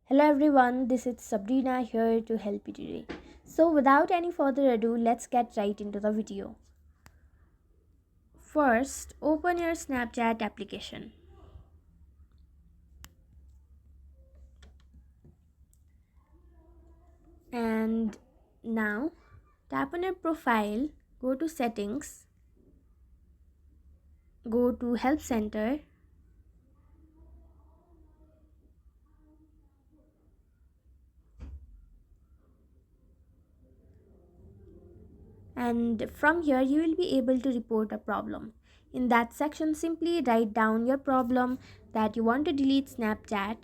Hello everyone, this is Sabrina here to help you today. So without any further ado, let's get right into the video. First, open your Snapchat application. And now tap on your profile, go to settings, go to help center, and from here you will be able to report a problem. In that section, simply write down your problem that you want to delete Snapchat.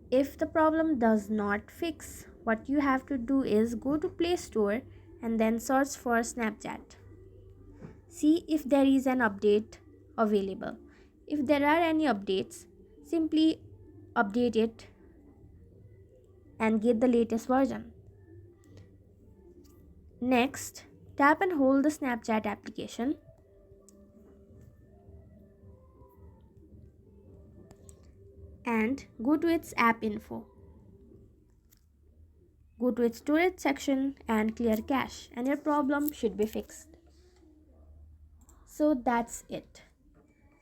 If the problem does not fix, what you have to do is go to Play Store and then search for Snapchat. See if there is an update available. If there are any updates, simply update it and get the latest version. Next, tap and hold the Snapchat application and go to its app info. Go to its storage section and clear cache, and your problem should be fixed. So that's it.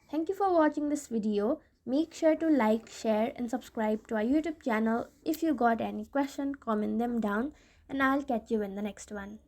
Thank you for watching this video. Make sure to like, share and subscribe to our YouTube channel. If you got any question, comment them down and I'll catch you in the next one.